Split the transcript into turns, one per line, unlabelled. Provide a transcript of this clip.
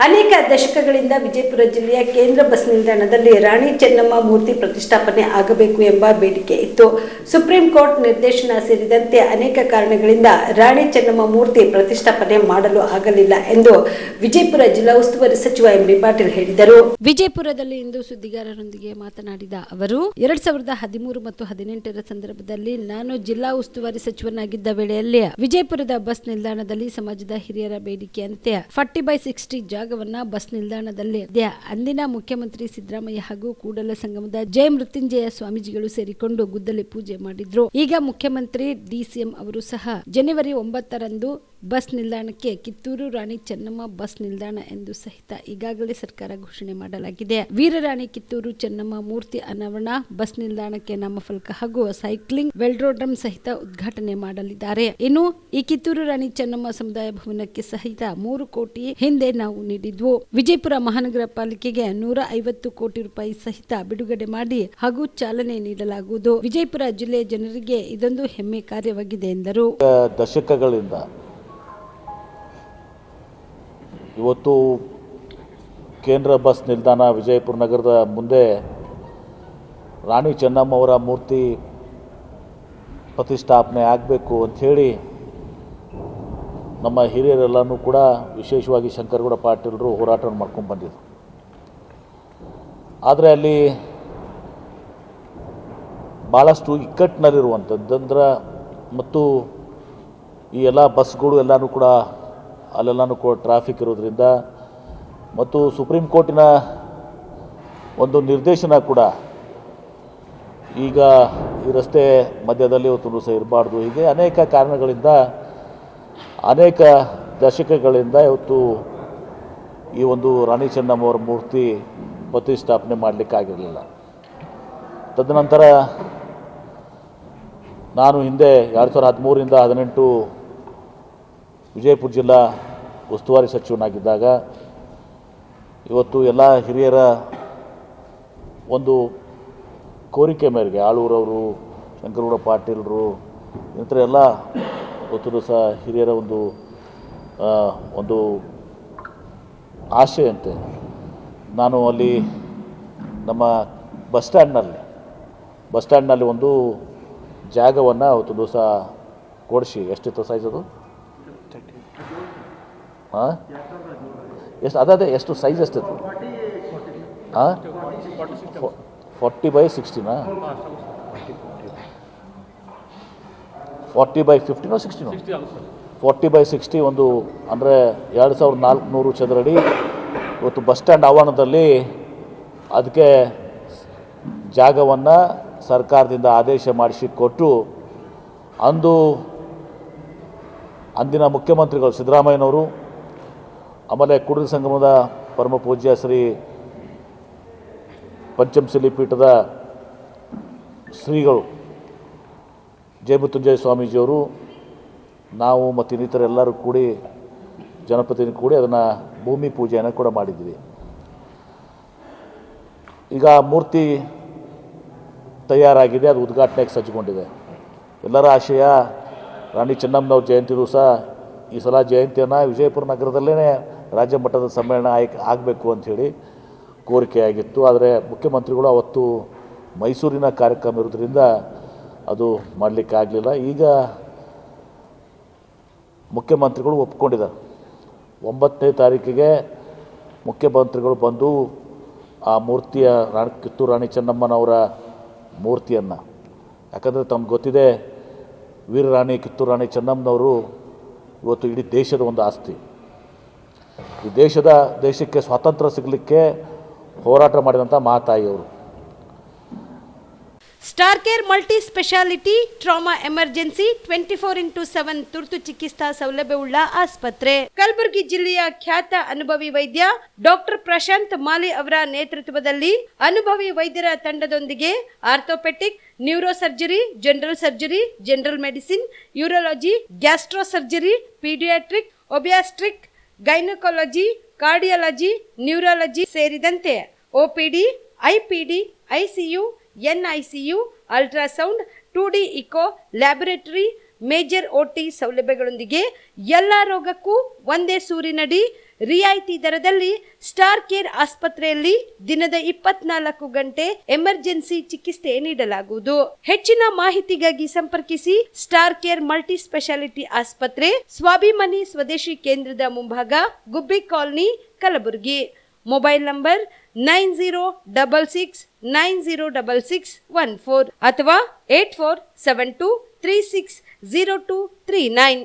ಅನೇಕ ದಶಕಗಳಿಂದ ವಿಜಯಪುರ ಜಿಲ್ಲೆಯ ಕೇಂದ್ರ ಬಸ್ ನಿಲ್ದಾಣದಲ್ಲಿ ರಾಣಿ ಚೆನ್ನಮ್ಮ ಮೂರ್ತಿ ಪ್ರತಿಷ್ಠಾಪನೆ ಆಗಬೇಕು ಎಂಬ ಬೇಡಿಕೆ ಇತ್ತು. ಸುಪ್ರೀಂ ಕೋರ್ಟ್ ನಿರ್ದೇಶನ ಸೇರಿದಂತೆ ಅನೇಕ ಕಾರಣಗಳಿಂದ ರಾಣಿ ಚೆನ್ನಮ್ಮ ಮೂರ್ತಿ ಪ್ರತಿಷ್ಠಾಪನೆ ಮಾಡಲು ಆಗಲಿಲ್ಲ ಎಂದು ವಿಜಯಪುರ ಜಿಲ್ಲಾ ಉಸ್ತುವಾರಿ ಸಚಿವ ಎಂ.ಬಿ. ಪಾಟೀಲ್ ಹೇಳಿದರು. ವಿಜಯಪುರದಲ್ಲಿ ಇಂದು ಸುದ್ದಿಗಾರರೊಂದಿಗೆ ಮಾತನಾಡಿದ ಅವರು, 2013 ಮತ್ತು 2018ರ ಸಂದರ್ಭದಲ್ಲಿ ನಾನು ಜಿಲ್ಲಾ ಉಸ್ತುವಾರಿ ಸಚಿವನಾಗಿದ್ದ ವೇಳೆಯಲ್ಲಿ ವಿಜಯಪುರದ ಬಸ್ ನಿಲ್ದಾಣದಲ್ಲಿ ಸಮಾಜದ ಹಿರಿಯರ ಬೇಡಿಕೆಯಂತೆ 40/60 ಜಾಗವನ್ನ ಬಸ್ ನಿಲ್ದಾಣದಲ್ಲಿ ಅಂದಿನ ಮುಖ್ಯಮಂತ್ರಿ ಸಿದ್ದರಾಮಯ್ಯ ಹಾಗೂ ಕೂಡಲ ಸಂಗಮದ ಜಯ ಮೃತ್ಯುಂಜಯ ಸ್ವಾಮೀಜಿಗಳು ಸೇರಿಕೊಂಡು ಗುದ್ದಲಿ ಪೂಜೆ ಮಾಡಿದ್ರು. ಈಗ ಮುಖ್ಯಮಂತ್ರಿ ಡಿಸಿಎಂ ಅವರು ಸಹ ಜನವರಿ 9ರಂದು ಬಸ್ ನಿಲ್ದಾಣಕ್ಕೆ ಕಿತ್ತೂರು ರಾಣಿ ಚೆನ್ನಮ್ಮ ಬಸ್ ನಿಲ್ದಾಣ ಎಂದು ಸಹಿತ ಈಗಾಗಲೇ ಸರ್ಕಾರ ಘೋಷಣೆ ಮಾಡಲಾಗಿದೆ. ವೀರರಾಣಿ ಕಿತ್ತೂರು ಚೆನ್ನಮ್ಮ ಮೂರ್ತಿ ಅನಾವರಣ, ಬಸ್ ನಿಲ್ದಾಣಕ್ಕೆ ನಾಮಫಲಕ ಹಾಗೂ ಸೈಕ್ಲಿಂಗ್ ವೆಲ್ಡ್ರೋಡ್ರಮ್ ಸಹಿತ ಉದ್ಘಾಟನೆ ಮಾಡಲಿದ್ದಾರೆ. ಇನ್ನು ಈ ಕಿತ್ತೂರು ರಾಣಿ ಚೆನ್ನಮ್ಮ ಸಮುದಾಯ ಭವನಕ್ಕೆ ಸಹಿತ 3 ಕೋಟಿ ಹಿಂದೆ ನಾವು ನೀಡಿದ್ವು. ವಿಜಯಪುರ ಮಹಾನಗರ ಪಾಲಿಕೆಗೆ 150 ಕೋಟಿ ರೂಪಾಯಿ ಸಹಿತ ಬಿಡುಗಡೆ ಮಾಡಿ ಹಾಗೂ ಚಾಲನೆ ನೀಡಲಾಗುವುದು. ವಿಜಯಪುರ ಜಿಲ್ಲೆಯ ಜನರಿಗೆ ಇದೊಂದು ಹೆಮ್ಮೆ ಕಾರ್ಯವಾಗಿದೆ ಎಂದರು.
ದಶಕಗಳಿಂದ ಇವತ್ತು ಕೇಂದ್ರ ಬಸ್ ನಿಲ್ದಾಣ ವಿಜಯಪುರ ನಗರದ ಮುಂದೆ ರಾಣಿ ಚೆನ್ನಮ್ಮ ಅವರ ಮೂರ್ತಿ ಪ್ರತಿಷ್ಠಾಪನೆ ಆಗಬೇಕು ಅಂಥೇಳಿ ನಮ್ಮ ಹಿರಿಯರೆಲ್ಲನೂ ಕೂಡ ವಿಶೇಷವಾಗಿ ಶಂಕರಗೌಡ ಪಾಟೀಲರು ಹೋರಾಟವನ್ನು ಮಾಡ್ಕೊಂಡು ಬಂದಿದ್ದರು. ಆದರೆ ಅಲ್ಲಿ ಭಾಳಷ್ಟು ಇಕ್ಕಟ್ಟಿನಲ್ಲಿರುವಂಥದ್ದಂದ್ರೆ ಮತ್ತು ಈ ಎಲ್ಲ ಬಸ್ಗಳು ಎಲ್ಲನೂ ಕೂಡ ಅಲ್ಲೆಲ್ಲನೂ ಕೂಡ ಟ್ರಾಫಿಕ್ ಇರೋದ್ರಿಂದ ಮತ್ತು ಸುಪ್ರೀಂ ಕೋರ್ಟಿನ ಒಂದು ನಿರ್ದೇಶನ ಕೂಡ ಈಗ ಈ ರಸ್ತೆ ಮಧ್ಯದಲ್ಲಿ ಒಂದು ಸಹ ಇರಬಾರ್ದು. ಹೀಗೆ ಅನೇಕ ಕಾರಣಗಳಿಂದ ಅನೇಕ ದಶಕಗಳಿಂದ ಇವತ್ತು ಈ ಒಂದು ರಾಣಿ ಚೆನ್ನಮ್ಮ ಅವರ ಮೂರ್ತಿ ಪ್ರತಿಷ್ಠಾಪನೆ ಮಾಡಲಿಕ್ಕಾಗಿರಲಿಲ್ಲ. ತದನಂತರ ನಾನು ಹಿಂದೆ 2013ರಿಂದ 2018 ವಿಜಯಪುರ ಜಿಲ್ಲಾ ಉಸ್ತುವಾರಿ ಸಚಿವನಾಗಿದ್ದಾಗ ಇವತ್ತು ಎಲ್ಲ ಹಿರಿಯರ ಒಂದು ಕೋರಿಕೆ ಮೇರೆಗೆ ಆಳೂರವರು, ಶಂಕರಗೌಡ ಪಾಟೀಲರು ಇಂಥ ಎಲ್ಲ ಇವತ್ತು ಸಹ ಹಿರಿಯರ ಒಂದು ಆಶೆಯಂತೆ ನಾನು ಅಲ್ಲಿ ನಮ್ಮ ಬಸ್ ಸ್ಟ್ಯಾಂಡ್ನಲ್ಲಿ ಒಂದು ಜಾಗವನ್ನು ಅವತ್ತು ದಿವಸ ಕೊಡಿಸಿ, ಎಷ್ಟಿತ್ತು ಸೈಜ್ ಅದು? ಹಾಂ, ಎಷ್ಟು ಅದೇ ಎಷ್ಟು ಸೈಜ್ ಎಷ್ಟಿತ್ತು? ಹಾಂ, 40/60ನಾ? 40/15 60 40/60 ಒಂದು ಅಂದರೆ 2400 ಚದರಡಿ ಇವತ್ತು ಬಸ್ ಸ್ಟ್ಯಾಂಡ್ ಆವರಣದಲ್ಲಿ ಅದಕ್ಕೆ ಜಾಗವನ್ನು ಸರ್ಕಾರದಿಂದ ಆದೇಶ ಮಾಡಿಸಿ ಕೊಟ್ಟು ಅಂದಿನ ಮುಖ್ಯಮಂತ್ರಿಗಳು ಸಿದ್ದರಾಮಯ್ಯನವರು, ಆಮೇಲೆ ಕೂಡಲ ಸಂಗಮದ ಪರಮ ಪೂಜ್ಯ ಶ್ರೀ ಪಂಚಮಶಿಲಿ ಪೀಠದ ಶ್ರೀಗಳು ಜಯ ಮೃತ್ಯುಂಜಯ ಸ್ವಾಮೀಜಿಯವರು, ನಾವು ಮತ್ತು ಇನ್ನಿತರೆಲ್ಲರೂ ಕೂಡಿ ಜನಪ್ರತಿನಿಧಿ ಕೂಡಿ ಅದನ್ನು ಭೂಮಿ ಪೂಜೆಯನ್ನು ಕೂಡ ಮಾಡಿದ್ದೀವಿ. ಈಗ ಮೂರ್ತಿ ತಯಾರಾಗಿದೆ, ಅದು ಉದ್ಘಾಟನೆಗೆ ಸಜ್ಜುಗೊಂಡಿದೆ. ಎಲ್ಲರ ಆಶಯ ರಾಣಿ ಚೆನ್ನಮ್ಮನವ್ರ ಜಯಂತಿ ದಿವಸ ಈ ಸಲ ಜಯಂತಿಯನ್ನು ವಿಜಯಪುರ ನಗರದಲ್ಲೇ ರಾಜ್ಯ ಮಟ್ಟದ ಸಮ್ಮೇಳನ ಆಗಬೇಕು ಅಂಥೇಳಿ ಕೋರಿಕೆಯಾಗಿತ್ತು. ಆದರೆ ಮುಖ್ಯಮಂತ್ರಿಗಳು ಅವತ್ತು ಮೈಸೂರಿನ ಕಾರ್ಯಕ್ರಮ ಇರೋದ್ರಿಂದ ಅದು ಮಾಡಲಿಕ್ಕಾಗಲಿಲ್ಲ. ಈಗ ಮುಖ್ಯಮಂತ್ರಿಗಳು ಒಪ್ಕೊಂಡಿದ್ದಾರೆ. 9ನೇ ತಾರೀಕಿಗೆ ಮುಖ್ಯಮಂತ್ರಿಗಳು ಬಂದು ಆ ಮೂರ್ತಿಯ ಕಿತ್ತೂರು ರಾಣಿ ಚೆನ್ನಮ್ಮನವರ ಮೂರ್ತಿಯನ್ನು, ಯಾಕಂದರೆ ತಮ್ಗೆ ಗೊತ್ತಿದೆ ವೀರರಾಣಿ ಕಿತ್ತೂರು ರಾಣಿ ಚೆನ್ನಮ್ಮನವರು ಇವತ್ತು ಇಡೀ ದೇಶದ ಒಂದು ಆಸ್ತಿ. ಈ ದೇಶಕ್ಕೆ ಸ್ವಾತಂತ್ರ್ಯ ಸಿಗಲಿಕ್ಕೆ ಹೋರಾಟ ಮಾಡಿದಂಥ ಮಹಾತಾಯಿಯವರು.
Star care multi speciality trauma emergency 24x7 ತುರ್ತು ಚಿಕಿತ್ಸಾ ಸೌಲಭ್ಯವುಳ್ಳ ಆಸ್ಪತ್ರೆ. ಕಲಬುರಗಿ ಜಿಲ್ಲೆಯ ಖ್ಯಾತ ಅನುಭವಿ ವೈದ್ಯ ಡಾಕ್ಟರ್ ಪ್ರಶಾಂತ್ ಮಾಲಿ ಅವರ ನೇತೃತ್ವದಲ್ಲಿ ಅನುಭವಿ ವೈದ್ಯರ ತಂಡದೊಂದಿಗೆ orthopaedic, neuro surgery, general surgery, general medicine, urology, gastro surgery, paediatric, obstetric, gynaecology, cardiology, neurology ಸೇರಿದಂತೆ OPD, IPD, ICU, NICU, ultrasound, 2D echo, laboratory, major OT ಸೌಲಭ್ಯಗಳೊಂದಿಗೆ ಎಲ್ಲ ರೋಗಕ್ಕೂ ಒಂದೇ ಸೂರಿನಡಿ ರಿಯಾಯಿತಿ ದರದಲ್ಲಿ ಸ್ಟಾರ್ ಕೇರ್ ಆಸ್ಪತ್ರೆಯಲ್ಲಿ ದಿನದ 24 ಗಂಟೆ ಎಮರ್ಜೆನ್ಸಿ ಚಿಕಿತ್ಸೆ ನೀಡಲಾಗುವುದು. ಹೆಚ್ಚಿನ ಮಾಹಿತಿಗಾಗಿ ಸಂಪರ್ಕಿಸಿ ಸ್ಟಾರ್ ಕೇರ್ ಮಲ್ಟಿ ಸ್ಪೆಷಾಲಿಟಿ ಆಸ್ಪತ್ರೆ, ಸ್ವಾಭಿಮಾನಿ ಸ್ವದೇಶಿ ಕೇಂದ್ರದ ಮುಂಭಾಗ, ಗುಬ್ಬಿ ಕಾಲನಿ, ಕಲಬುರಗಿ. ಮೊಬೈಲ್ ನಂಬರ್ 9066906614 ಅಥವಾ 8472360239.